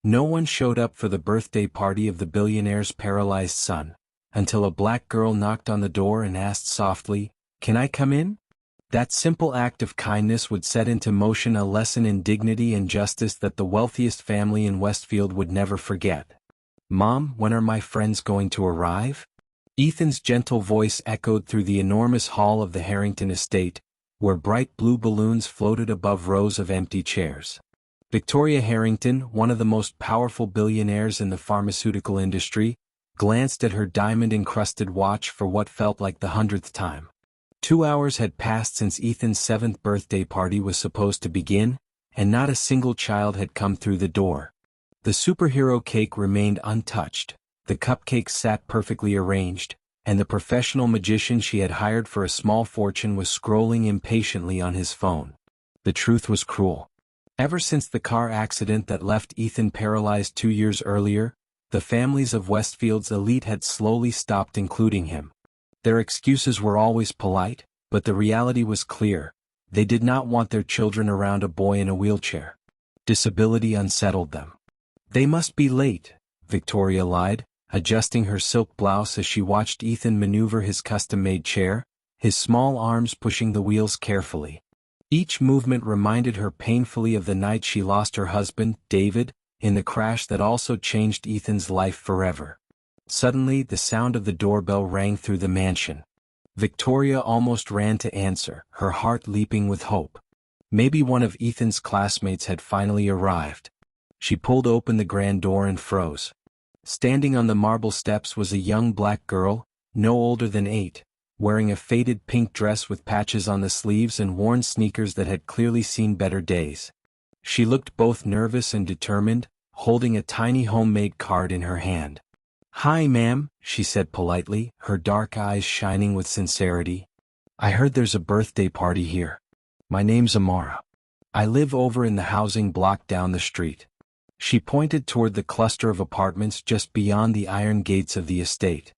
No one showed up for the birthday party of the billionaire's paralyzed son, until a black girl knocked on the door and asked softly, "Can I come in?" That simple act of kindness would set into motion a lesson in dignity and justice that the wealthiest family in Westfield would never forget. "Mom, when are my friends going to arrive?" Ethan's gentle voice echoed through the enormous hall of the Harrington estate, where bright blue balloons floated above rows of empty chairs. Victoria Harrington, one of the most powerful billionaires in the pharmaceutical industry, glanced at her diamond-encrusted watch for what felt like the 100th time. 2 hours had passed since Ethan's 7th birthday party was supposed to begin, and not a single child had come through the door. The superhero cake remained untouched, the cupcakes sat perfectly arranged, and the professional magician she had hired for a small fortune was scrolling impatiently on his phone. The truth was cruel. Ever since the car accident that left Ethan paralyzed 2 years earlier, the families of Westfield's elite had slowly stopped including him. Their excuses were always polite, but the reality was clear. They did not want their children around a boy in a wheelchair. Disability unsettled them. "They must be late," Victoria lied, adjusting her silk blouse as she watched Ethan maneuver his custom-made chair, his small arms pushing the wheels carefully. Each movement reminded her painfully of the night she lost her husband, David, in the crash that also changed Ethan's life forever. Suddenly, the sound of the doorbell rang through the mansion. Victoria almost ran to answer, her heart leaping with hope. Maybe one of Ethan's classmates had finally arrived. She pulled open the grand door and froze. Standing on the marble steps was a young black girl, no older than 8, wearing a faded pink dress with patches on the sleeves and worn sneakers that had clearly seen better days. She looked both nervous and determined, holding a tiny homemade card in her hand. "Hi, ma'am," she said politely, her dark eyes shining with sincerity. "I heard there's a birthday party here. My name's Amara. I live over in the housing block down the street." She pointed toward the cluster of apartments just beyond the iron gates of the estate.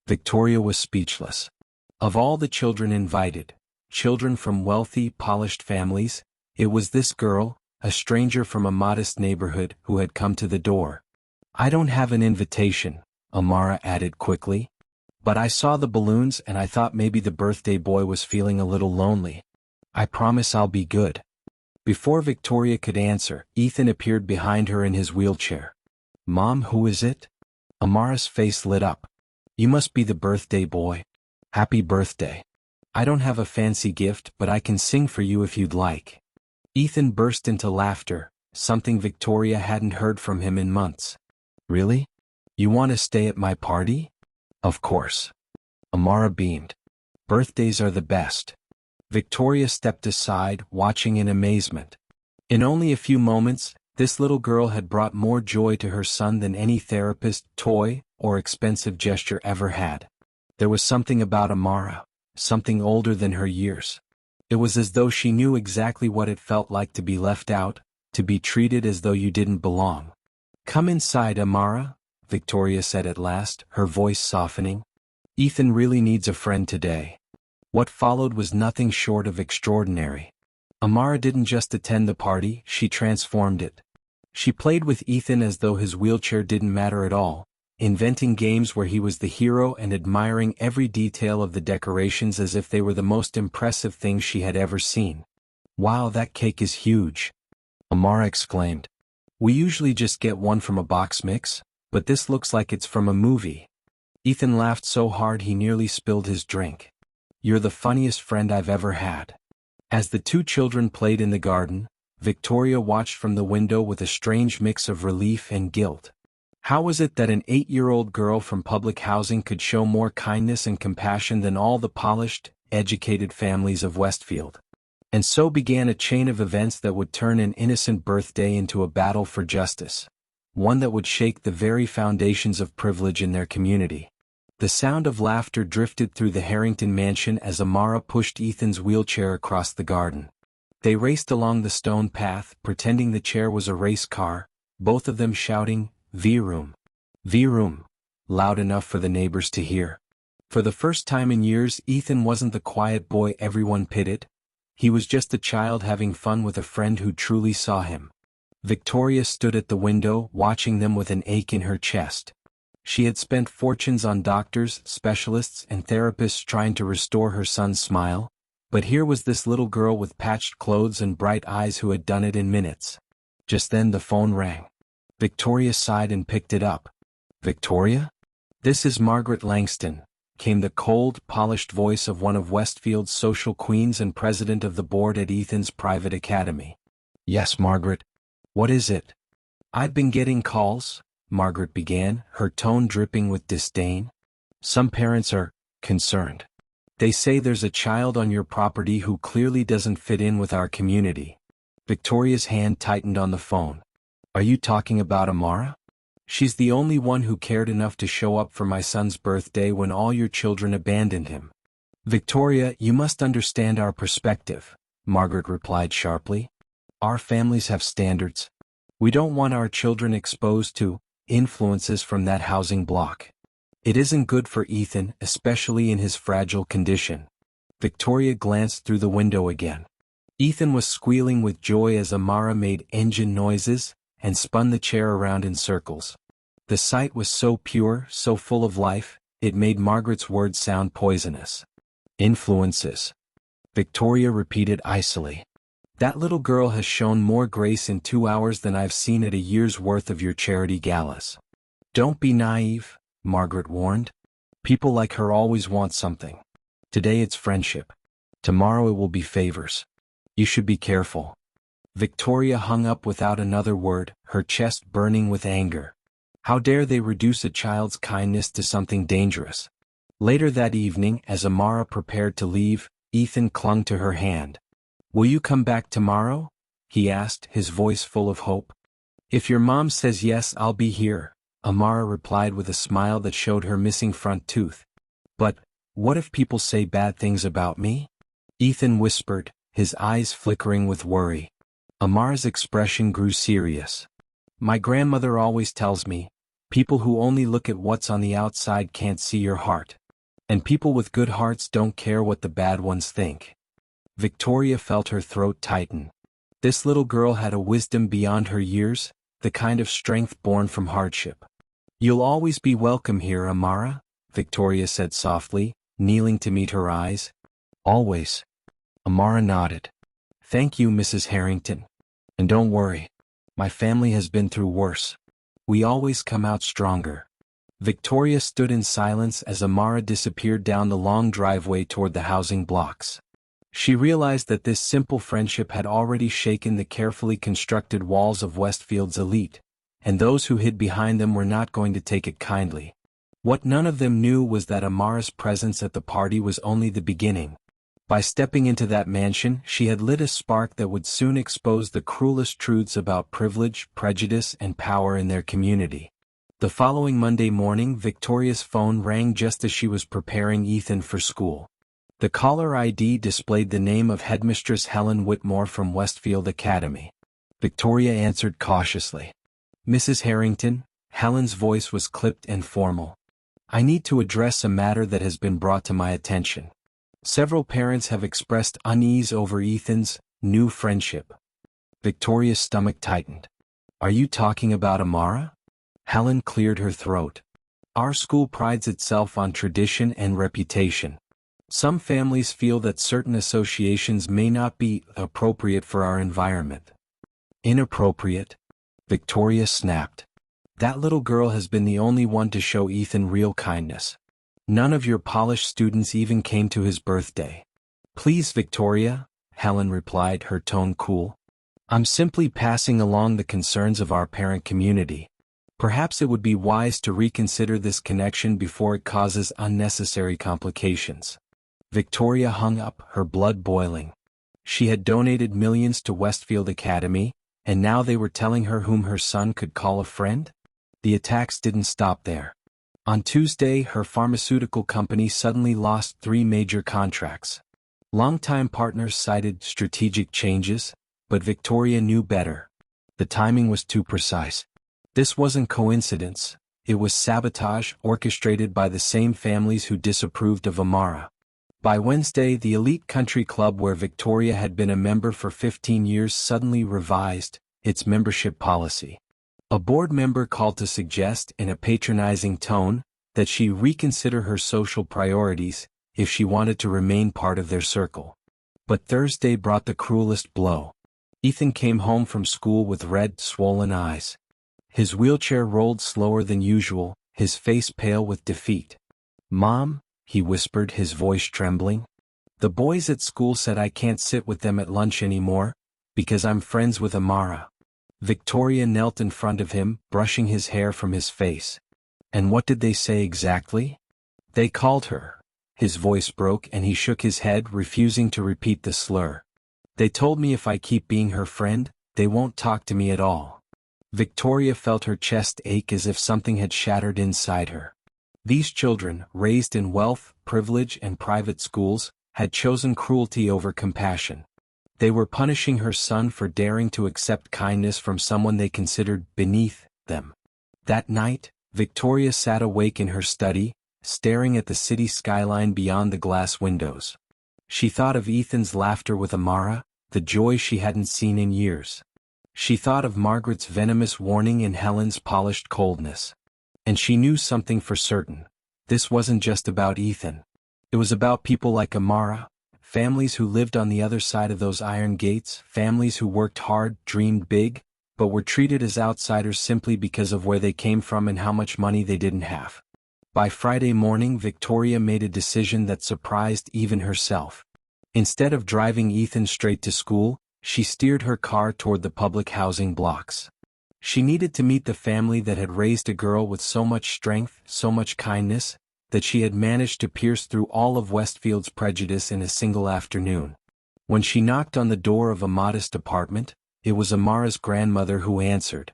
Victoria was speechless. Of all the children invited, children from wealthy, polished families, it was this girl, a stranger from a modest neighborhood, who had come to the door. "I don't have an invitation," Amara added quickly. "But I saw the balloons and I thought maybe the birthday boy was feeling a little lonely. I promise I'll be good." Before Victoria could answer, Ethan appeared behind her in his wheelchair. "Mom, who is it?" Amara's face lit up. "You must be the birthday boy. Happy birthday. I don't have a fancy gift, but I can sing for you if you'd like." Ethan burst into laughter, something Victoria hadn't heard from him in months. "Really? You want to stay at my party?" "Of course." Amara beamed. "Birthdays are the best." Victoria stepped aside, watching in amazement. In only a few moments, this little girl had brought more joy to her son than any therapist, toy, or expensive gesture ever had. There was something about Amara, something older than her years. It was as though she knew exactly what it felt like to be left out, to be treated as though you didn't belong. "Come inside, Amara," Victoria said at last, her voice softening. "Ethan really needs a friend today." What followed was nothing short of extraordinary. Amara didn't just attend the party, she transformed it. She played with Ethan as though his wheelchair didn't matter at all, inventing games where he was the hero and admiring every detail of the decorations as if they were the most impressive things she had ever seen. "Wow, that cake is huge," Amara exclaimed. "We usually just get one from a box mix, but this looks like it's from a movie." Ethan laughed so hard he nearly spilled his drink. "You're the funniest friend I've ever had." As the two children played in the garden, Victoria watched from the window with a strange mix of relief and guilt. How was it that an 8-year-old girl from public housing could show more kindness and compassion than all the polished, educated families of Westfield? And so began a chain of events that would turn an innocent birthday into a battle for justice, one that would shake the very foundations of privilege in their community. The sound of laughter drifted through the Harrington mansion as Amara pushed Ethan's wheelchair across the garden. They raced along the stone path, pretending the chair was a race car, both of them shouting, "V-room! V-room!" loud enough for the neighbors to hear. For the first time in years, Ethan wasn't the quiet boy everyone pitied. He was just a child having fun with a friend who truly saw him. Victoria stood at the window, watching them with an ache in her chest. She had spent fortunes on doctors, specialists, and therapists trying to restore her son's smile, but here was this little girl with patched clothes and bright eyes who had done it in minutes. Just then the phone rang. Victoria sighed and picked it up. "Victoria? This is Margaret Langston," came the cold, polished voice of one of Westfield's social queens and president of the board at Ethan's private academy. "Yes, Margaret. What is it?" "I've been getting calls," Margaret began, her tone dripping with disdain. "Some parents are concerned. They say there's a child on your property who clearly doesn't fit in with our community." Victoria's hand tightened on the phone. "Are you talking about Amara? She's the only one who cared enough to show up for my son's birthday when all your children abandoned him." "Victoria, you must understand our perspective," Margaret replied sharply. "Our families have standards. We don't want our children exposed to influences from that housing block. It isn't good for Ethan, especially in his fragile condition." Victoria glanced through the window again. Ethan was squealing with joy as Amara made engine noises and spun the chair around in circles. The sight was so pure, so full of life, it made Margaret's words sound poisonous. "Influences," Victoria repeated icily. "That little girl has shown more grace in 2 hours than I've seen at a year's worth of your charity galas." "Don't be naive," Margaret warned. "People like her always want something. Today it's friendship. Tomorrow it will be favors. You should be careful." Victoria hung up without another word, her chest burning with anger. How dare they reduce a child's kindness to something dangerous? Later that evening, as Amara prepared to leave, Ethan clung to her hand. "Will you come back tomorrow?" he asked, his voice full of hope. "If your mom says yes, I'll be here," Amara replied with a smile that showed her missing front tooth. "But what if people say bad things about me?" Ethan whispered, his eyes flickering with worry. Amara's expression grew serious. "My grandmother always tells me, people who only look at what's on the outside can't see your heart. And people with good hearts don't care what the bad ones think." Victoria felt her throat tighten. This little girl had a wisdom beyond her years, the kind of strength born from hardship. "You'll always be welcome here, Amara," Victoria said softly, kneeling to meet her eyes. "Always." Amara nodded. "Thank you, Mrs. Harrington. And don't worry. My family has been through worse. We always come out stronger." Victoria stood in silence as Amara disappeared down the long driveway toward the housing blocks. She realized that this simple friendship had already shaken the carefully constructed walls of Westfield's elite, and those who hid behind them were not going to take it kindly. What none of them knew was that Amara's presence at the party was only the beginning. By stepping into that mansion, she had lit a spark that would soon expose the cruelest truths about privilege, prejudice, and power in their community. The following Monday morning, Victoria's phone rang just as she was preparing Ethan for school. The caller ID displayed the name of Headmistress Helen Whitmore from Westfield Academy. Victoria answered cautiously. "Mrs. Harrington," Helen's voice was clipped and formal. "I need to address a matter that has been brought to my attention. Several parents have expressed unease over Ethan's new friendship." Victoria's stomach tightened. "Are you talking about Amara?" Helen cleared her throat. "Our school prides itself on tradition and reputation. Some families feel that certain associations may not be appropriate for our environment." "Inappropriate?" Victoria snapped. "That little girl has been the only one to show Ethan real kindness. None of your polished students even came to his birthday." "Please, Victoria," Helen replied, her tone cool. "I'm simply passing along the concerns of our parent community. Perhaps it would be wise to reconsider this connection before it causes unnecessary complications." Victoria hung up, her blood boiling. She had donated millions to Westfield Academy, and now they were telling her whom her son could call a friend? The attacks didn't stop there. On Tuesday, her pharmaceutical company suddenly lost 3 major contracts. Longtime partners cited strategic changes, but Victoria knew better. The timing was too precise. This wasn't coincidence, it was sabotage orchestrated by the same families who disapproved of Amara. By Wednesday, the elite country club where Victoria had been a member for 15 years suddenly revised, its membership policy. A board member called to suggest, in a patronizing tone, that she reconsider her social priorities if she wanted to remain part of their circle. But Thursday brought the cruelest blow. Ethan came home from school with red, swollen eyes. His wheelchair rolled slower than usual, his face pale with defeat. "Mom," he whispered, his voice trembling. "The boys at school said I can't sit with them at lunch anymore, because I'm friends with Amara." Victoria knelt in front of him, brushing his hair from his face. "And what did they say exactly?" "They called her." His voice broke and he shook his head, refusing to repeat the slur. "They told me if I keep being her friend, they won't talk to me at all." Victoria felt her chest ache as if something had shattered inside her. These children, raised in wealth, privilege, and private schools, had chosen cruelty over compassion. They were punishing her son for daring to accept kindness from someone they considered beneath them. That night, Victoria sat awake in her study, staring at the city skyline beyond the glass windows. She thought of Ethan's laughter with Amara, the joy she hadn't seen in years. She thought of Margaret's venomous warning and Helen's polished coldness. And she knew something for certain. This wasn't just about Ethan. It was about people like Amara, families who lived on the other side of those iron gates, families who worked hard, dreamed big, but were treated as outsiders simply because of where they came from and how much money they didn't have. By Friday morning, Victoria made a decision that surprised even herself. Instead of driving Ethan straight to school, she steered her car toward the public housing blocks. She needed to meet the family that had raised a girl with so much strength, so much kindness, that she had managed to pierce through all of Westfield's prejudice in a single afternoon. When she knocked on the door of a modest apartment, it was Amara's grandmother who answered.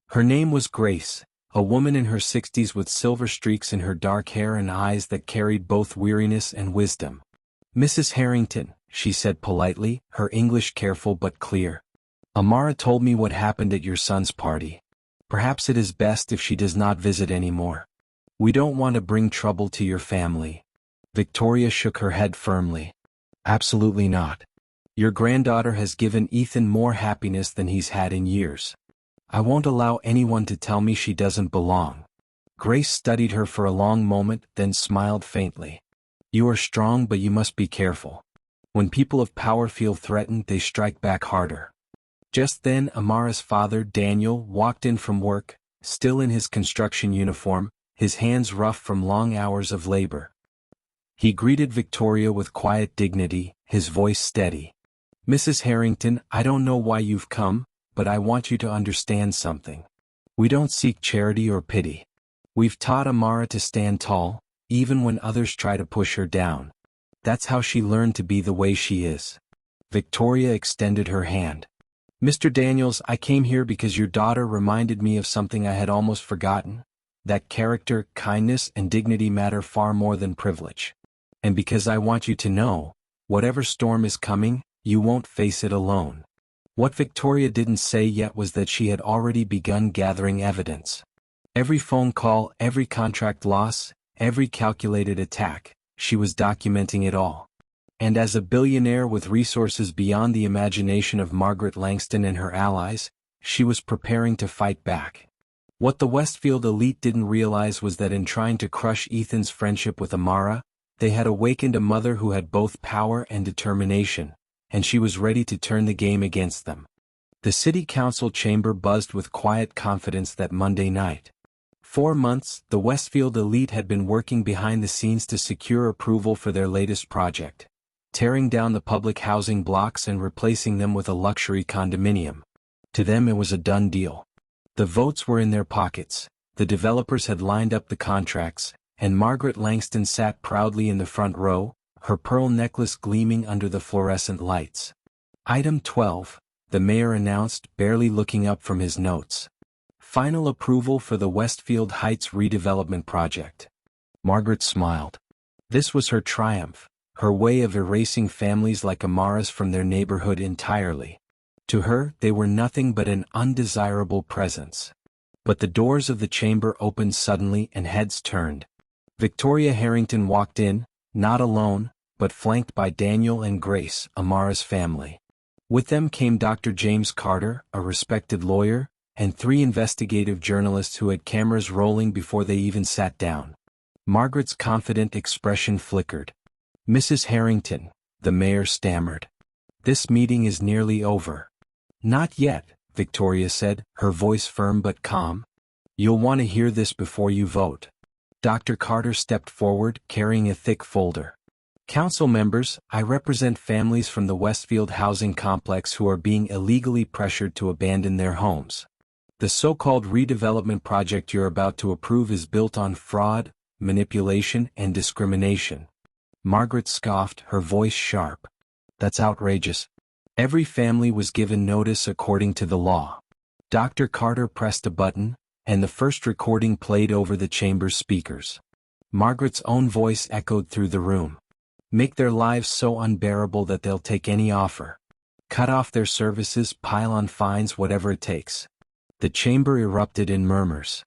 Her name was Grace, a woman in her 60s with silver streaks in her dark hair and eyes that carried both weariness and wisdom. "Mrs. Harrington," she said politely, her English careful but clear. "Amara told me what happened at your son's party. Perhaps it is best if she does not visit anymore. We don't want to bring trouble to your family." Victoria shook her head firmly. "Absolutely not. Your granddaughter has given Ethan more happiness than he's had in years. I won't allow anyone to tell me she doesn't belong." Grace studied her for a long moment, then smiled faintly. "You are strong, but you must be careful. When people of power feel threatened, they strike back harder." Just then, Amara's father, Daniel, walked in from work, still in his construction uniform, his hands rough from long hours of labor. He greeted Victoria with quiet dignity, his voice steady. "Mrs. Harrington, I don't know why you've come, but I want you to understand something. We don't seek charity or pity. We've taught Amara to stand tall, even when others try to push her down. That's how she learned to be the way she is." Victoria extended her hand. "Mr. Daniels, I came here because your daughter reminded me of something I had almost forgotten, that character, kindness, and dignity matter far more than privilege. And because I want you to know, whatever storm is coming, you won't face it alone." What Victoria didn't say yet was that she had already begun gathering evidence. Every phone call, every contract loss, every calculated attack, she was documenting it all. And as a billionaire with resources beyond the imagination of Margaret Langston and her allies, she was preparing to fight back. What the Westfield elite didn't realize was that in trying to crush Ethan's friendship with Amara, they had awakened a mother who had both power and determination, and she was ready to turn the game against them. The city council chamber buzzed with quiet confidence that Monday night. 4 months, the Westfield elite had been working behind the scenes to secure approval for their latest project, tearing down the public housing blocks and replacing them with a luxury condominium. To them it was a done deal. The votes were in their pockets, the developers had lined up the contracts, and Margaret Langston sat proudly in the front row, her pearl necklace gleaming under the fluorescent lights. "Item 12, the mayor announced, barely looking up from his notes. "Final approval for the Westfield Heights redevelopment project." Margaret smiled. This was her triumph, her way of erasing families like Amara's from their neighborhood entirely. To her, they were nothing but an undesirable presence. But the doors of the chamber opened suddenly and heads turned. Victoria Harrington walked in, not alone, but flanked by Daniel and Grace, Amara's family. With them came Dr. James Carter, a respected lawyer, and 3 investigative journalists who had cameras rolling before they even sat down. Margaret's confident expression flickered. "Mrs. Harrington," the mayor stammered. "This meeting is nearly over." "Not yet," Victoria said, her voice firm but calm. "You'll want to hear this before you vote." Dr. Carter stepped forward, carrying a thick folder. "Council members, I represent families from the Westfield housing complex who are being illegally pressured to abandon their homes. The so-called redevelopment project you're about to approve is built on fraud, manipulation, and discrimination." Margaret scoffed, her voice sharp. "That's outrageous. Every family was given notice according to the law." Dr. Carter pressed a button, and the first recording played over the chamber's speakers. Margaret's own voice echoed through the room. "Make their lives so unbearable that they'll take any offer. Cut off their services, pile on fines, whatever it takes." The chamber erupted in murmurs.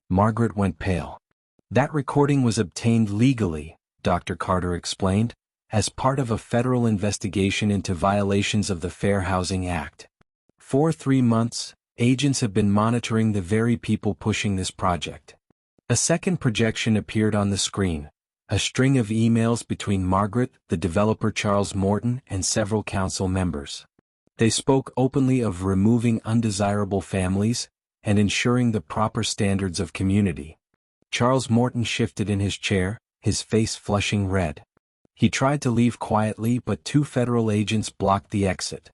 Margaret went pale. "That recording was obtained legally," Dr. Carter explained, "as part of a federal investigation into violations of the Fair Housing Act. For 3 months, agents have been monitoring the very people pushing this project." A second projection appeared on the screen. A string of emails between Margaret, the developer Charles Morton, and several council members. They spoke openly of removing undesirable families and ensuring the proper standards of community. Charles Morton shifted in his chair, his face flushing red. He tried to leave quietly, but 2 federal agents blocked the exit.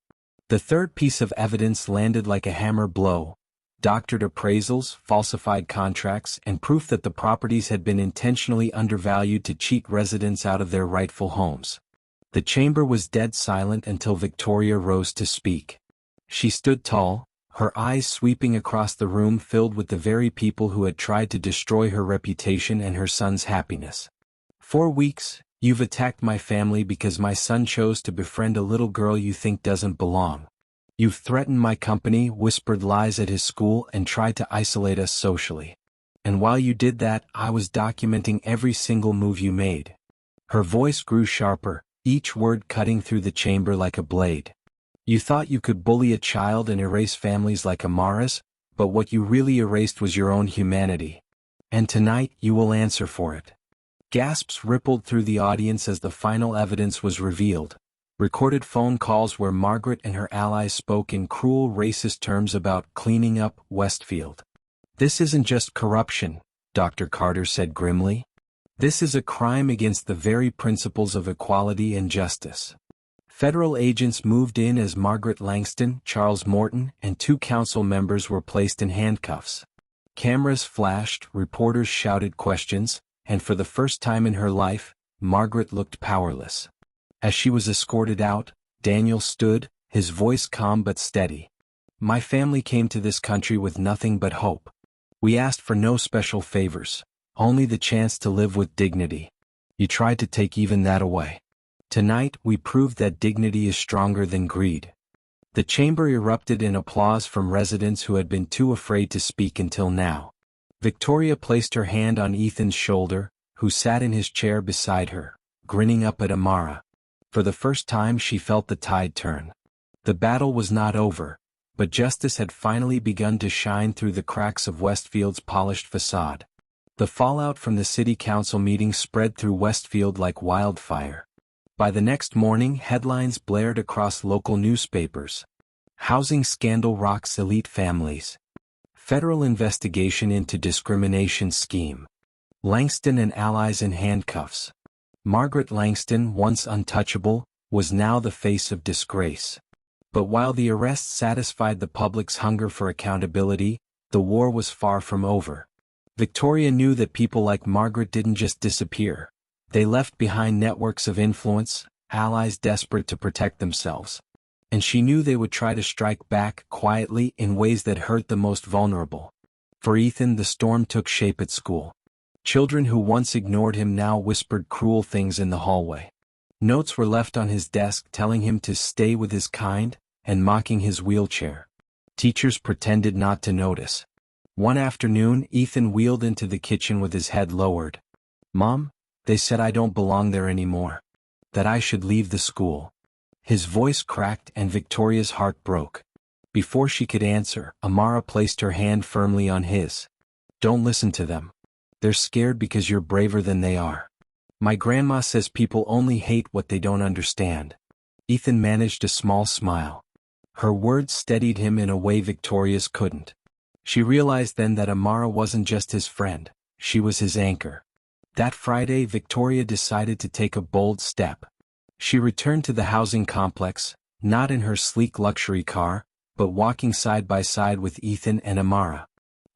The third piece of evidence landed like a hammer blow: doctored appraisals, falsified contracts, and proof that the properties had been intentionally undervalued to cheat residents out of their rightful homes. The chamber was dead silent until Victoria rose to speak. She stood tall, her eyes sweeping across the room filled with the very people who had tried to destroy her reputation and her son's happiness. "For weeks, you've attacked my family because my son chose to befriend a little girl you think doesn't belong. You've threatened my company, whispered lies at his school, and tried to isolate us socially. And while you did that, I was documenting every single move you made." Her voice grew sharper, each word cutting through the chamber like a blade. "You thought you could bully a child and erase families like Amara's, but what you really erased was your own humanity. And tonight you will answer for it." Gasps rippled through the audience as the final evidence was revealed. Recorded phone calls where Margaret and her allies spoke in cruel racist terms about cleaning up Westfield. "This isn't just corruption," Dr. Carter said grimly. "This is a crime against the very principles of equality and justice." Federal agents moved in as Margaret Langston, Charles Morton, and 2 council members were placed in handcuffs. Cameras flashed, reporters shouted questions, and for the first time in her life, Margaret looked powerless. As she was escorted out, Daniel stood, his voice calm but steady. "My family came to this country with nothing but hope. We asked for no special favors, only the chance to live with dignity. You tried to take even that away. Tonight we proved that dignity is stronger than greed." The chamber erupted in applause from residents who had been too afraid to speak until now. Victoria placed her hand on Ethan's shoulder, who sat in his chair beside her, grinning up at Amara. For the first time she felt the tide turn. The battle was not over, but justice had finally begun to shine through the cracks of Westfield's polished facade. The fallout from the city council meeting spread through Westfield like wildfire. By the next morning, headlines blared across local newspapers. "Housing scandal rocks elite families." "Federal investigation into discrimination scheme." "Langston and allies in handcuffs." Margaret Langston, once untouchable, was now the face of disgrace. But while the arrests satisfied the public's hunger for accountability, the war was far from over. Victoria knew that people like Margaret didn't just disappear. They left behind networks of influence, allies desperate to protect themselves. And she knew they would try to strike back quietly in ways that hurt the most vulnerable. For Ethan, the storm took shape at school. Children who once ignored him now whispered cruel things in the hallway. Notes were left on his desk telling him to stay with his kind, and mocking his wheelchair. Teachers pretended not to notice. One afternoon, Ethan wheeled into the kitchen with his head lowered. "Mom, they said I don't belong there anymore. That I should leave the school." His voice cracked and Victoria's heart broke. Before she could answer, Amara placed her hand firmly on his. Don't listen to them. They're scared because you're braver than they are. My grandma says people only hate what they don't understand. Ethan managed a small smile. Her words steadied him in a way Victoria's couldn't. She realized then that Amara wasn't just his friend, she was his anchor. That Friday, Victoria decided to take a bold step. She returned to the housing complex, not in her sleek luxury car, but walking side by side with Ethan and Amara.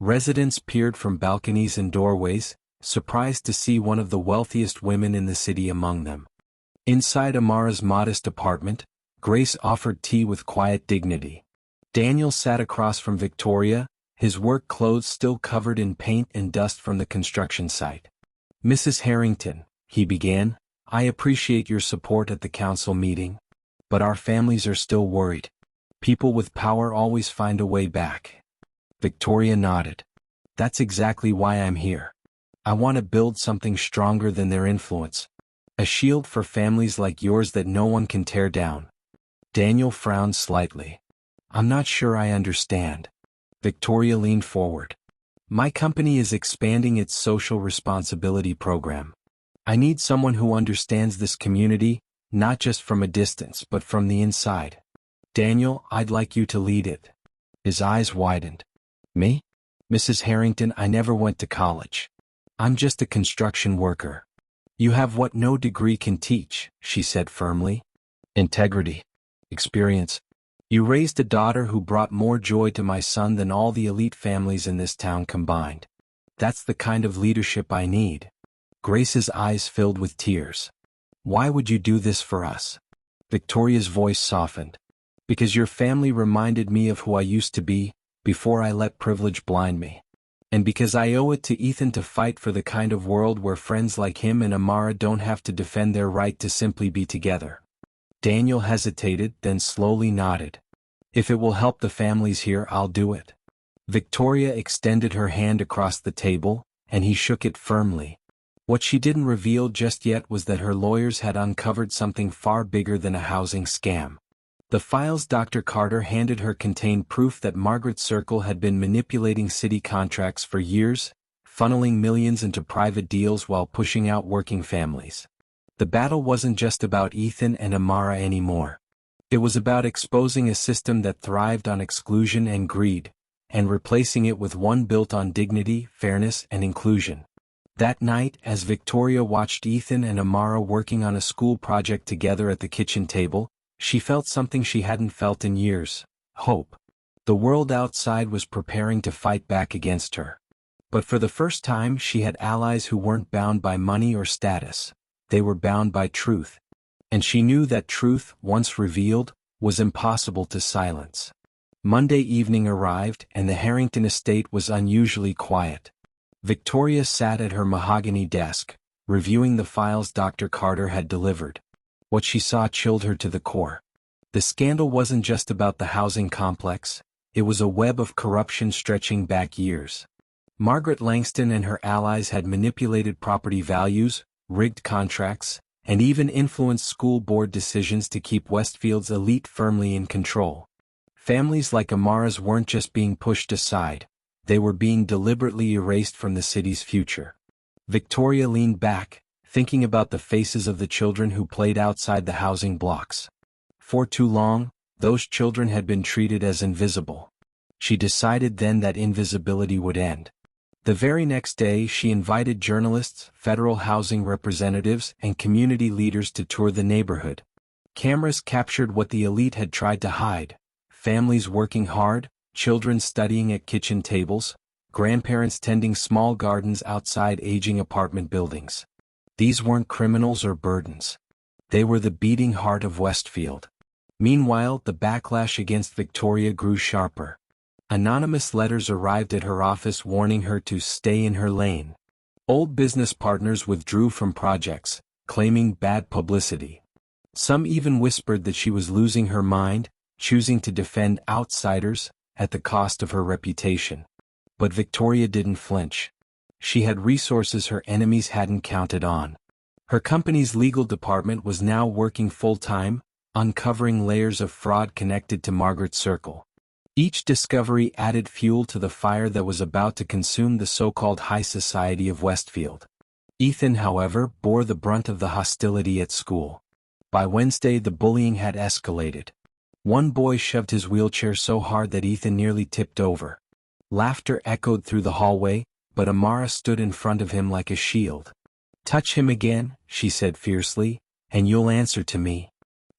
Residents peered from balconies and doorways, surprised to see one of the wealthiest women in the city among them. Inside Amara's modest apartment, Grace offered tea with quiet dignity. Daniel sat across from Victoria, his work clothes still covered in paint and dust from the construction site. Mrs. Harrington, he began, I appreciate your support at the council meeting. But our families are still worried. People with power always find a way back. Victoria nodded. That's exactly why I'm here. I want to build something stronger than their influence. A shield for families like yours that no one can tear down. Daniel frowned slightly. I'm not sure I understand. Victoria leaned forward. My company is expanding its social responsibility program. I need someone who understands this community, not just from a distance but from the inside. Daniel, I'd like you to lead it. His eyes widened. Me? Mrs. Harrington, I never went to college. I'm just a construction worker. You have what no degree can teach, she said firmly. Integrity. Experience. You raised a daughter who brought more joy to my son than all the elite families in this town combined. That's the kind of leadership I need. Grace's eyes filled with tears. Why would you do this for us? Victoria's voice softened. Because your family reminded me of who I used to be, before I let privilege blind me. And because I owe it to Ethan to fight for the kind of world where friends like him and Amara don't have to defend their right to simply be together. Daniel hesitated, then slowly nodded. If it will help the families here, I'll do it. Victoria extended her hand across the table, and he shook it firmly. What she didn't reveal just yet was that her lawyers had uncovered something far bigger than a housing scam. The files Dr. Carter handed her contained proof that Margaret Circle had been manipulating city contracts for years, funneling millions into private deals while pushing out working families. The battle wasn't just about Ethan and Amara anymore. It was about exposing a system that thrived on exclusion and greed, and replacing it with one built on dignity, fairness, and inclusion. That night, as Victoria watched Ethan and Amara working on a school project together at the kitchen table, she felt something she hadn't felt in years: hope. The world outside was preparing to fight back against her. But for the first time she had allies who weren't bound by money or status. They were bound by truth. And she knew that truth, once revealed, was impossible to silence. Monday evening arrived, and the Harrington estate was unusually quiet. Victoria sat at her mahogany desk, reviewing the files Dr. Carter had delivered. What she saw chilled her to the core. The scandal wasn't just about the housing complex, it was a web of corruption stretching back years. Margaret Langston and her allies had manipulated property values, rigged contracts, and even influenced school board decisions to keep Westfield's elite firmly in control. Families like Amara's weren't just being pushed aside, they were being deliberately erased from the city's future. Victoria leaned back, thinking about the faces of the children who played outside the housing blocks. For too long, those children had been treated as invisible. She decided then that invisibility would end. The very next day she invited journalists, federal housing representatives, and community leaders to tour the neighborhood. Cameras captured what the elite had tried to hide: families working hard, children studying at kitchen tables, grandparents tending small gardens outside aging apartment buildings. These weren't criminals or burdens. They were the beating heart of Westfield. Meanwhile, the backlash against Victoria grew sharper. Anonymous letters arrived at her office warning her to stay in her lane. Old business partners withdrew from projects, claiming bad publicity. Some even whispered that she was losing her mind, choosing to defend outsiders, at the cost of her reputation. But Victoria didn't flinch. She had resources her enemies hadn't counted on. Her company's legal department was now working full-time, uncovering layers of fraud connected to Margaret's circle. Each discovery added fuel to the fire that was about to consume the so-called high society of Westfield. Ethan, however, bore the brunt of the hostility at school. By Wednesday, the bullying had escalated. One boy shoved his wheelchair so hard that Ethan nearly tipped over. Laughter echoed through the hallway, but Amara stood in front of him like a shield. "Touch him again," she said fiercely, "and you'll answer to me."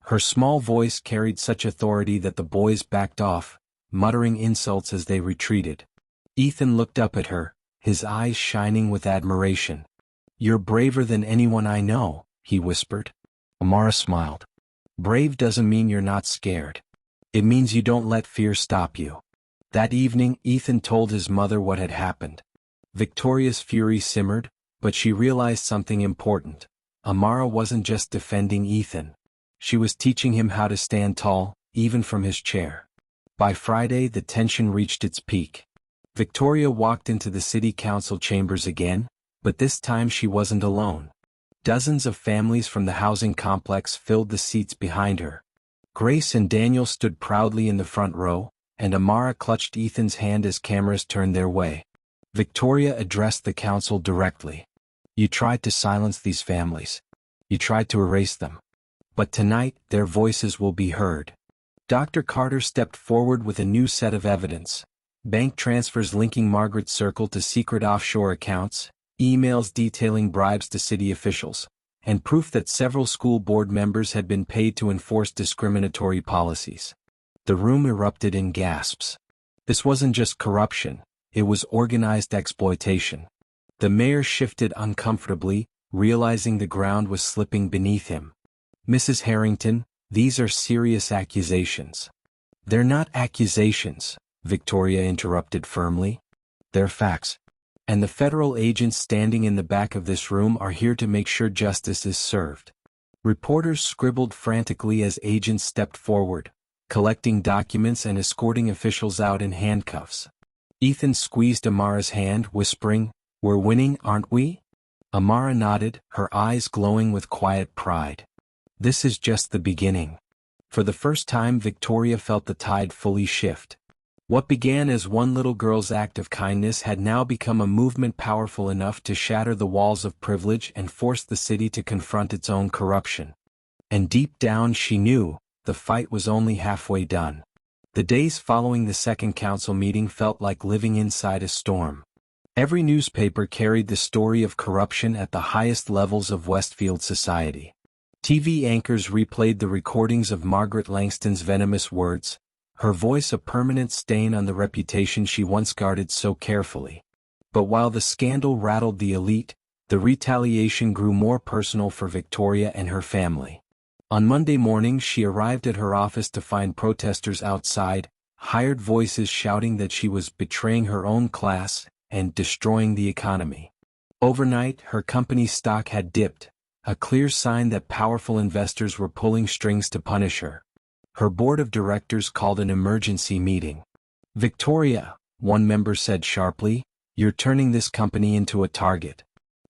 Her small voice carried such authority that the boys backed off, muttering insults as they retreated. Ethan looked up at her, his eyes shining with admiration. "You're braver than anyone I know," he whispered. Amara smiled. "Brave doesn't mean you're not scared. It means you don't let fear stop you." That evening, Ethan told his mother what had happened. Victoria's fury simmered, but she realized something important. Amara wasn't just defending Ethan. She was teaching him how to stand tall, even from his chair. By Friday, the tension reached its peak. Victoria walked into the city council chambers again, but this time she wasn't alone. Dozens of families from the housing complex filled the seats behind her. Grace and Daniel stood proudly in the front row, and Amara clutched Ethan's hand as cameras turned their way. Victoria addressed the council directly. "You tried to silence these families. You tried to erase them. But tonight, their voices will be heard." Dr. Carter stepped forward with a new set of evidence. Bank transfers linking Margaret's circle to secret offshore accounts, emails detailing bribes to city officials, and proof that several school board members had been paid to enforce discriminatory policies. The room erupted in gasps. This wasn't just corruption, it was organized exploitation. The mayor shifted uncomfortably, realizing the ground was slipping beneath him. "Mrs. Harrington, these are serious accusations." "They're not accusations," Victoria interrupted firmly. "They're facts. And the federal agents standing in the back of this room are here to make sure justice is served." Reporters scribbled frantically as agents stepped forward, collecting documents and escorting officials out in handcuffs. Ethan squeezed Amara's hand, whispering, "We're winning, aren't we?" Amara nodded, her eyes glowing with quiet pride. This is just the beginning. For the first time, Victoria felt the tide fully shift. What began as one little girl's act of kindness had now become a movement powerful enough to shatter the walls of privilege and force the city to confront its own corruption. And deep down she knew, the fight was only halfway done. The days following the second council meeting felt like living inside a storm. Every newspaper carried the story of corruption at the highest levels of Westfield society. TV anchors replayed the recordings of Margaret Langston's venomous words, her voice a permanent stain on the reputation she once guarded so carefully. But while the scandal rattled the elite, the retaliation grew more personal for Victoria and her family. On Monday morning, she arrived at her office to find protesters outside, hired voices shouting that she was betraying her own class and destroying the economy. Overnight, her company's stock had dipped, a clear sign that powerful investors were pulling strings to punish her. Her board of directors called an emergency meeting. "Victoria," one member said sharply, "you're turning this company into a target.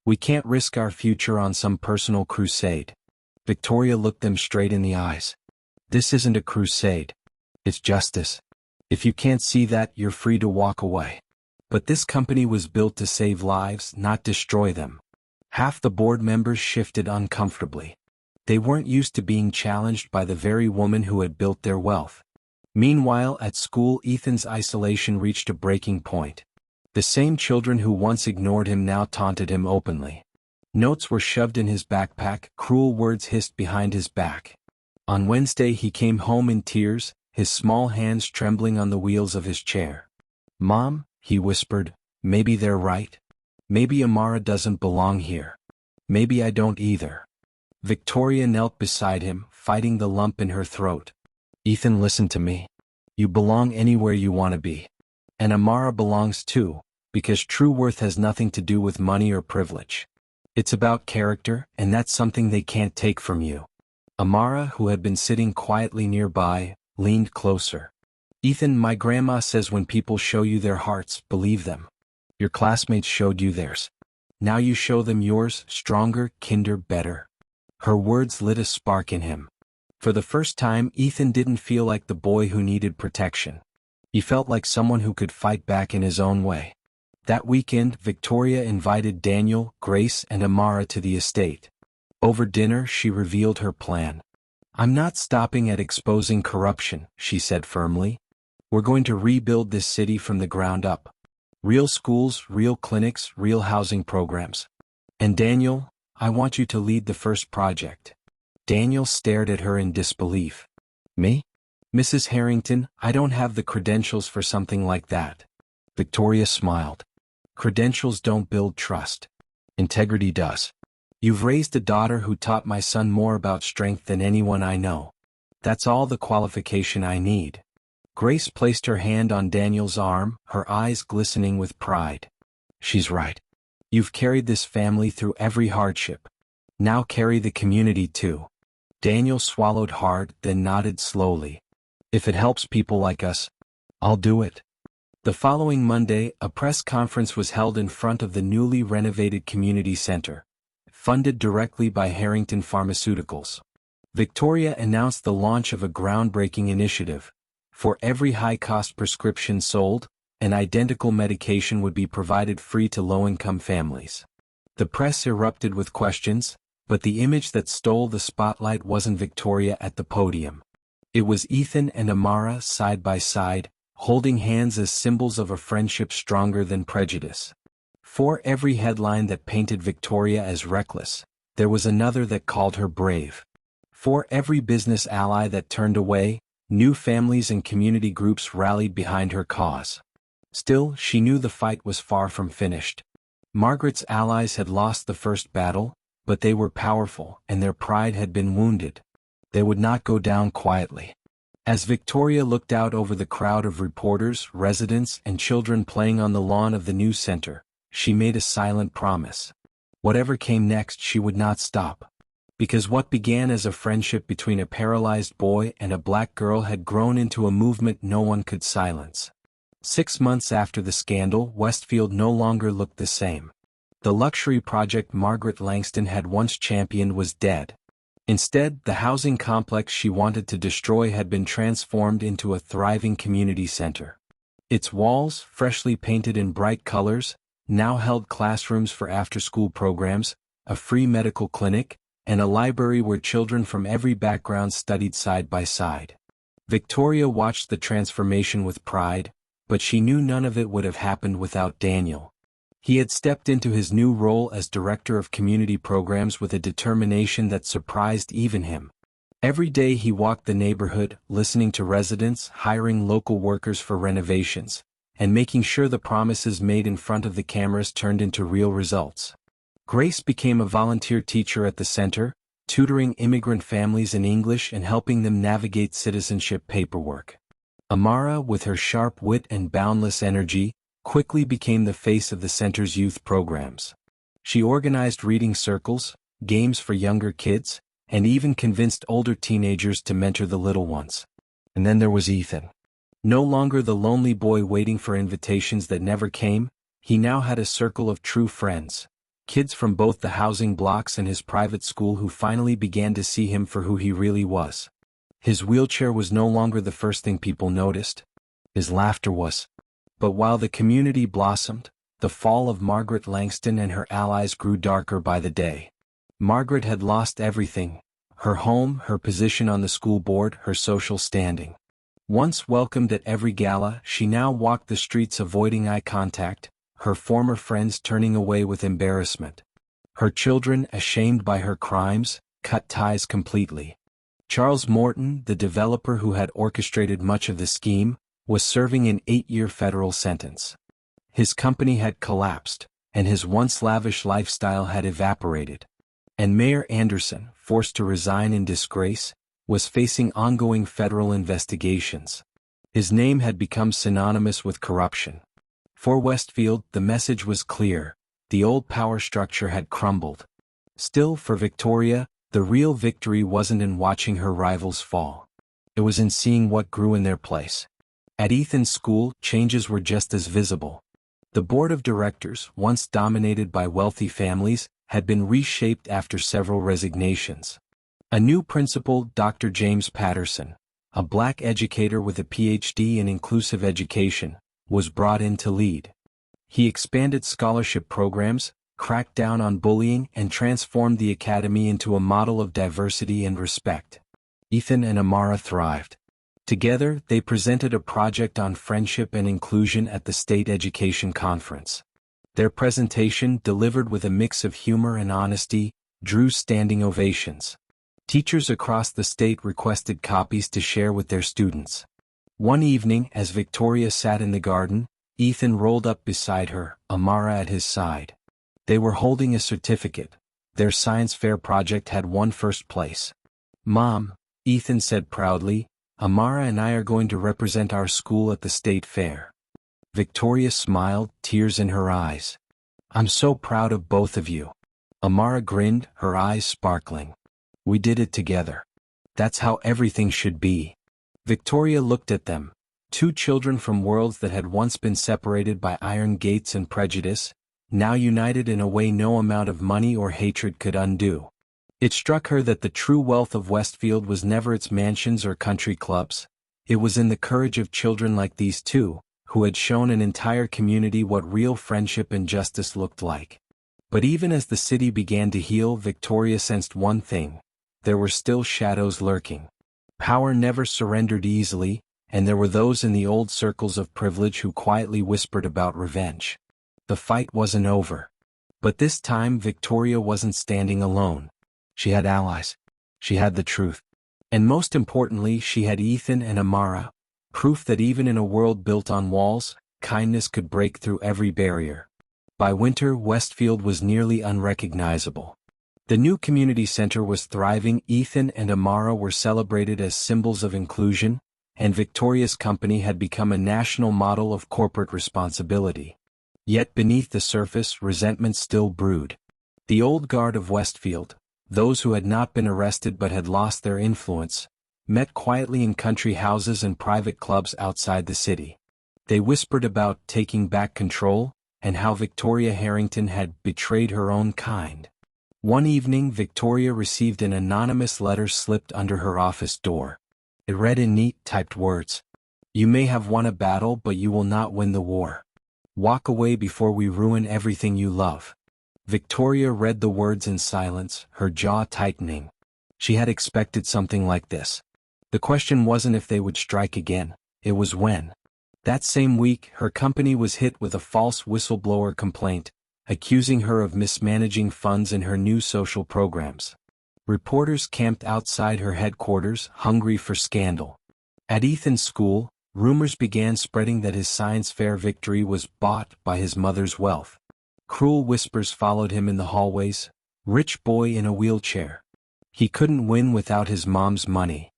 We can't risk our future on some personal crusade." Victoria looked them straight in the eyes. "This isn't a crusade. It's justice. If you can't see that, you're free to walk away." But this company was built to save lives, not destroy them. Half the board members shifted uncomfortably. They weren't used to being challenged by the very woman who had built their wealth. Meanwhile, at school, Ethan's isolation reached a breaking point. The same children who once ignored him now taunted him openly. Notes were shoved in his backpack, cruel words hissed behind his back. On Wednesday he came home in tears, his small hands trembling on the wheels of his chair. "Mom," he whispered, "maybe they're right. Maybe Amara doesn't belong here. Maybe I don't either." Victoria knelt beside him, fighting the lump in her throat. "Ethan, listen to me. You belong anywhere you want to be. And Amara belongs too, because true worth has nothing to do with money or privilege. It's about character, and that's something they can't take from you." Amara, who had been sitting quietly nearby, leaned closer. "Ethan, my grandma says when people show you their hearts, believe them. Your classmates showed you theirs. Now you show them yours, stronger, kinder, better." Her words lit a spark in him. For the first time, Ethan didn't feel like the boy who needed protection. He felt like someone who could fight back in his own way. That weekend, Victoria invited Daniel, Grace, and Amara to the estate. Over dinner, she revealed her plan. "I'm not stopping at exposing corruption," she said firmly. "We're going to rebuild this city from the ground up. Real schools, real clinics, real housing programs. And Daniel, I want you to lead the first project." Daniel stared at her in disbelief. "Me? Mrs. Harrington, I don't have the credentials for something like that." Victoria smiled. "Credentials don't build trust. Integrity does. You've raised a daughter who taught my son more about strength than anyone I know. That's all the qualification I need." Grace placed her hand on Daniel's arm, her eyes glistening with pride. "She's right. You've carried this family through every hardship. Now carry the community too." Daniel swallowed hard, then nodded slowly. "If it helps people like us, I'll do it." The following Monday, a press conference was held in front of the newly renovated community center, funded directly by Harrington Pharmaceuticals. Victoria announced the launch of a groundbreaking initiative. For every high-cost prescription sold, an identical medication would be provided free to low-income families. The press erupted with questions, but the image that stole the spotlight wasn't Victoria at the podium. It was Ethan and Amara side by side, holding hands as symbols of a friendship stronger than prejudice. For every headline that painted Victoria as reckless, there was another that called her brave. For every business ally that turned away, new families and community groups rallied behind her cause. Still, she knew the fight was far from finished. Margaret's allies had lost the first battle, but they were powerful, and their pride had been wounded. They would not go down quietly. As Victoria looked out over the crowd of reporters, residents, and children playing on the lawn of the new center, she made a silent promise. Whatever came next, she would not stop. Because what began as a friendship between a paralyzed boy and a black girl had grown into a movement no one could silence. 6 months after the scandal, Westfield no longer looked the same. The luxury project Margaret Langston had once championed was dead. Instead, the housing complex she wanted to destroy had been transformed into a thriving community center. Its walls, freshly painted in bright colors, now held classrooms for after-school programs, a free medical clinic, and a library where children from every background studied side by side. Victoria watched the transformation with pride, but she knew none of it would have happened without Daniel. He had stepped into his new role as director of community programs with a determination that surprised even him. Every day he walked the neighborhood, listening to residents, hiring local workers for renovations, and making sure the promises made in front of the cameras turned into real results. Grace became a volunteer teacher at the center, tutoring immigrant families in English and helping them navigate citizenship paperwork. Amara, with her sharp wit and boundless energy, quickly became the face of the center's youth programs. She organized reading circles, games for younger kids, and even convinced older teenagers to mentor the little ones. And then there was Ethan. No longer the lonely boy waiting for invitations that never came, he now had a circle of true friends. Kids from both the housing blocks and his private school who finally began to see him for who he really was. His wheelchair was no longer the first thing people noticed. His laughter was. But while the community blossomed, the fall of Margaret Langston and her allies grew darker by the day. Margaret had lost everything: her home, her position on the school board, her social standing. Once welcomed at every gala, she now walked the streets avoiding eye contact, her former friends turning away with embarrassment. Her children, ashamed by her crimes, cut ties completely. Charles Morton, the developer who had orchestrated much of the scheme, was serving an 8-year federal sentence. His company had collapsed, and his once lavish lifestyle had evaporated. And Mayor Anderson, forced to resign in disgrace, was facing ongoing federal investigations. His name had become synonymous with corruption. For Westfield, the message was clear: the old power structure had crumbled. Still, for Victoria, the real victory wasn't in watching her rivals fall. It was in seeing what grew in their place. At Ethan's school, changes were just as visible. The board of directors, once dominated by wealthy families, had been reshaped after several resignations. A new principal, Dr. James Patterson, a black educator with a PhD in inclusive education, was brought in to lead. He expanded scholarship programs, cracked down on bullying, and transformed the academy into a model of diversity and respect. Ethan and Amara thrived. Together, they presented a project on friendship and inclusion at the state education conference. Their presentation, delivered with a mix of humor and honesty, drew standing ovations. Teachers across the state requested copies to share with their students. One evening, as Victoria sat in the garden, Ethan rolled up beside her, Amara at his side. They were holding a certificate. Their science fair project had won first place. "Mom," Ethan said proudly, "Amara and I are going to represent our school at the state fair." Victoria smiled, tears in her eyes. "I'm so proud of both of you." Amara grinned, her eyes sparkling. "We did it together. That's how everything should be." Victoria looked at them, two children from worlds that had once been separated by iron gates and prejudice, now united in a way no amount of money or hatred could undo. It struck her that the true wealth of Westfield was never its mansions or country clubs. It was in the courage of children like these two, who had shown an entire community what real friendship and justice looked like. But even as the city began to heal, Victoria sensed one thing: there were still shadows lurking. Power never surrendered easily, and there were those in the old circles of privilege who quietly whispered about revenge. The fight wasn't over. But this time Victoria wasn't standing alone. She had allies. She had the truth. And most importantly, she had Ethan and Amara, proof that even in a world built on walls, kindness could break through every barrier. By winter, Westfield was nearly unrecognizable. The new community center was thriving, Ethan and Amara were celebrated as symbols of inclusion, and Victoria's company had become a national model of corporate responsibility. Yet beneath the surface, resentment still brewed. The old guard of Westfield, those who had not been arrested but had lost their influence, met quietly in country houses and private clubs outside the city. They whispered about taking back control, and how Victoria Harrington had betrayed her own kind. One evening, Victoria received an anonymous letter slipped under her office door. It read in neat, typed words: "You may have won a battle, but you will not win the war. Walk away before we ruin everything you love." Victoria read the words in silence, her jaw tightening. She had expected something like this. The question wasn't if they would strike again, it was when. That same week, her company was hit with a false whistleblower complaint, accusing her of mismanaging funds in her new social programs. Reporters camped outside her headquarters, hungry for scandal. At Ethan's school, rumors began spreading that his science fair victory was bought by his mother's wealth. Cruel whispers followed him in the hallways: "Rich boy in a wheelchair. He couldn't win without his mom's money."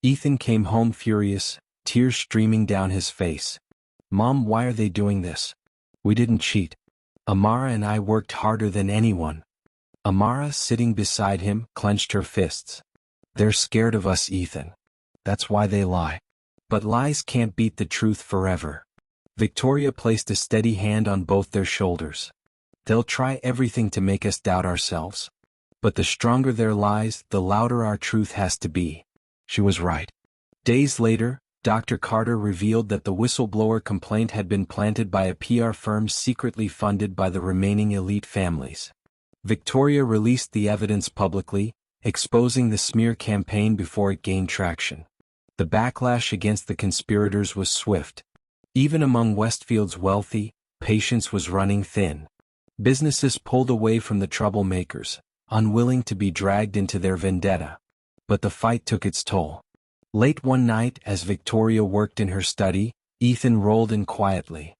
Ethan came home furious, tears streaming down his face. "Mom, why are they doing this? We didn't cheat. Amara and I worked harder than anyone." Amara, sitting beside him, clenched her fists. "They're scared of us, Ethan. That's why they lie. But lies can't beat the truth forever." Victoria placed a steady hand on both their shoulders. "They'll try everything to make us doubt ourselves. But the stronger their lies, the louder our truth has to be." She was right. Days later, Dr. Carter revealed that the whistleblower complaint had been planted by a PR firm secretly funded by the remaining elite families. Victoria released the evidence publicly, exposing the smear campaign before it gained traction. The backlash against the conspirators was swift. Even among Westfield's wealthy, patience was running thin. Businesses pulled away from the troublemakers, unwilling to be dragged into their vendetta. But the fight took its toll. Late one night, as Victoria worked in her study, Ethan rolled in quietly.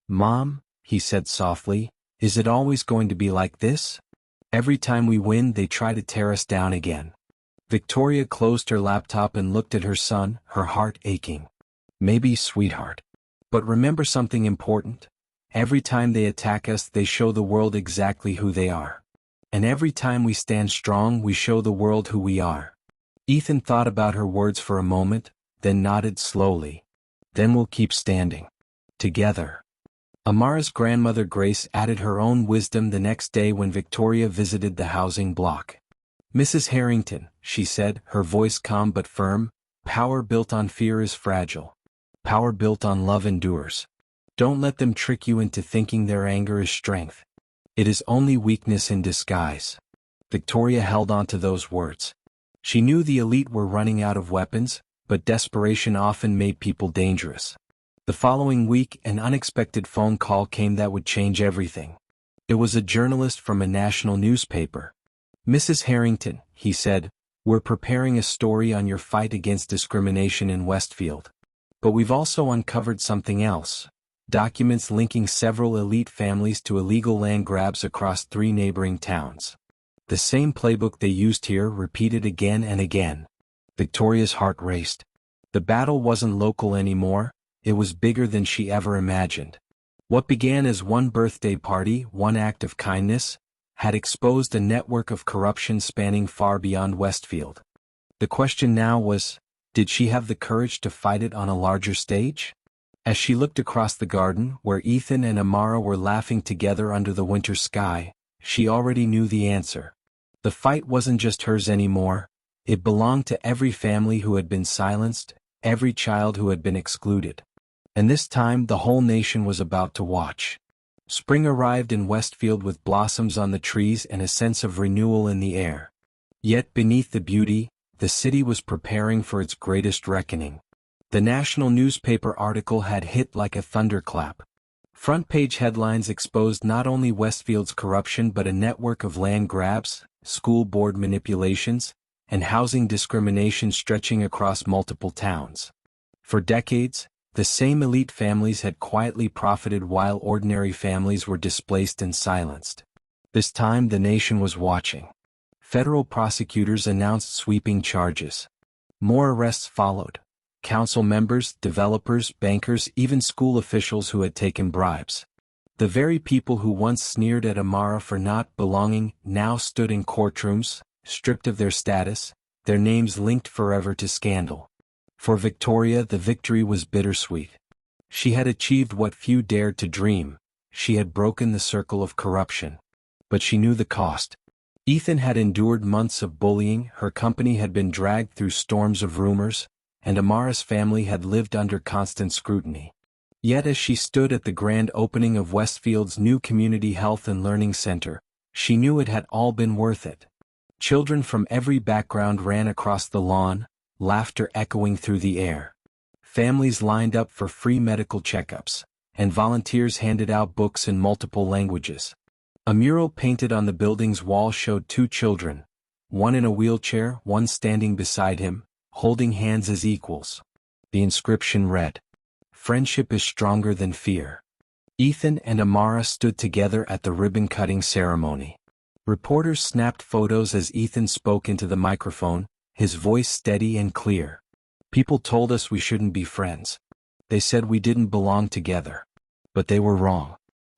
"Mom," he said softly, "is it always going to be like this? Every time we win, they try to tear us down again." Victoria closed her laptop and looked at her son, her heart aching. "Maybe, sweetheart. But remember something important. Every time they attack us, they show the world exactly who they are. And every time we stand strong, we show the world who we are." Ethan thought about her words for a moment, then nodded slowly. "Then we'll keep standing. Together." Amara's grandmother Grace added her own wisdom the next day when Victoria visited the housing block. Mrs. Harrington, she said, her voice calm but firm, power built on fear is fragile. Power built on love endures. Don't let them trick you into thinking their anger is strength. It is only weakness in disguise. Victoria held on to those words. She knew the elite were running out of weapons, but desperation often made people dangerous. The following week, an unexpected phone call came that would change everything. It was a journalist from a national newspaper. "Mrs. Harrington," he said, "we're preparing a story on your fight against discrimination in Westfield. But we've also uncovered something else. Documents linking several elite families to illegal land grabs across 3 neighboring towns. The same playbook they used here repeated again and again." Victoria's heart raced. The battle wasn't local anymore, it was bigger than she ever imagined. What began as one birthday party, one act of kindness, had exposed a network of corruption spanning far beyond Westfield. The question now was, did she have the courage to fight it on a larger stage? As she looked across the garden, where Ethan and Amara were laughing together under the winter sky, she already knew the answer. The fight wasn't just hers anymore, it belonged to every family who had been silenced, every child who had been excluded. And this time the whole nation was about to watch. Spring arrived in Westfield with blossoms on the trees and a sense of renewal in the air. Yet beneath the beauty, the city was preparing for its greatest reckoning. The national newspaper article had hit like a thunderclap. Front-page headlines exposed not only Westfield's corruption but a network of land grabs, school board manipulations, and housing discrimination stretching across multiple towns. For decades, the same elite families had quietly profited while ordinary families were displaced and silenced. This time the nation was watching. Federal prosecutors announced sweeping charges. More arrests followed. Council members, developers, bankers, even school officials who had taken bribes. The very people who once sneered at Amara for not belonging now stood in courtrooms, stripped of their status, their names linked forever to scandal. For Victoria, the victory was bittersweet. She had achieved what few dared to dream. She had broken the circle of corruption. But she knew the cost. Ethan had endured months of bullying, her company had been dragged through storms of rumors, and Amara's family had lived under constant scrutiny. Yet as she stood at the grand opening of Westfield's new Community Health and Learning Center, she knew it had all been worth it. Children from every background ran across the lawn, laughter echoing through the air. Families lined up for free medical checkups, and volunteers handed out books in multiple languages. A mural painted on the building's wall showed 2 children, one in a wheelchair, one standing beside him, holding hands as equals. The inscription read, "Friendship is stronger than fear." Ethan and Amara stood together at the ribbon-cutting ceremony. Reporters snapped photos as Ethan spoke into the microphone, his voice steady and clear. "People told us we shouldn't be friends. They said we didn't belong together. But they were wrong.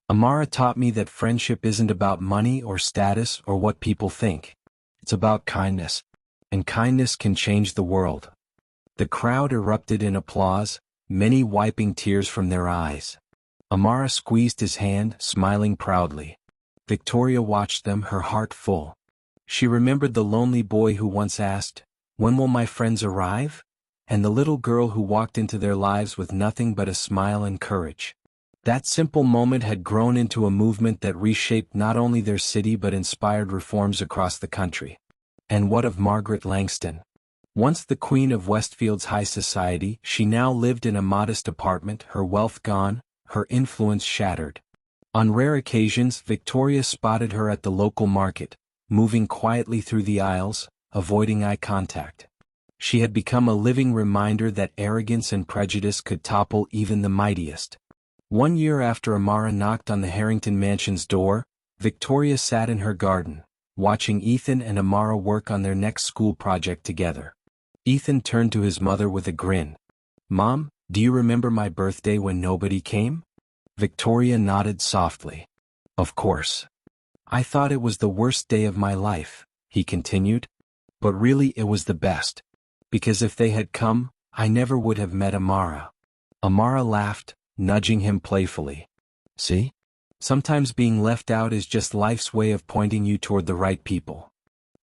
Amara taught me that friendship isn't about money or status or what people think. It's about kindness. And kindness can change the world." The crowd erupted in applause, many wiping tears from their eyes. Amara squeezed his hand, smiling proudly. Victoria watched them, her heart full. She remembered the lonely boy who once asked, "When will my friends arrive?" And the little girl who walked into their lives with nothing but a smile and courage. That simple moment had grown into a movement that reshaped not only their city but inspired reforms across the country. And what of Margaret Langston? Once the queen of Westfield's high society, she now lived in a modest apartment, her wealth gone, her influence shattered. On rare occasions, Victoria spotted her at the local market, moving quietly through the aisles, avoiding eye contact. She had become a living reminder that arrogance and prejudice could topple even the mightiest. One year after Amara knocked on the Harrington mansion's door, Victoria sat in her garden, watching Ethan and Amara work on their next school project together. Ethan turned to his mother with a grin. "Mom, do you remember my birthday when nobody came?" Victoria nodded softly. "Of course. I thought it was the worst day of my life," he continued. "But really it was the best. Because if they had come, I never would have met Amara." Amara laughed, nudging him playfully. "See? Sometimes being left out is just life's way of pointing you toward the right people."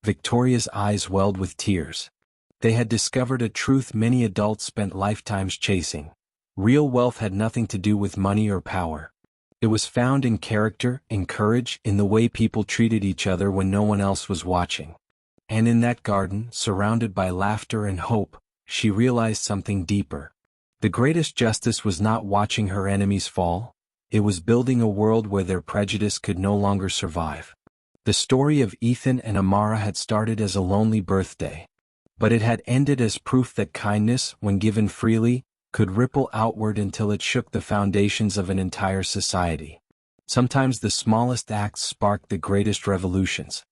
Victoria's eyes welled with tears. They had discovered a truth many adults spent lifetimes chasing. Real wealth had nothing to do with money or power. It was found in character, in courage, in the way people treated each other when no one else was watching. And in that garden, surrounded by laughter and hope, she realized something deeper. The greatest justice was not watching her enemies fall. It was building a world where their prejudice could no longer survive. The story of Ethan and Amara had started as a lonely birthday. But it had ended as proof that kindness, when given freely, could ripple outward until it shook the foundations of an entire society. Sometimes the smallest acts spark the greatest revolutions.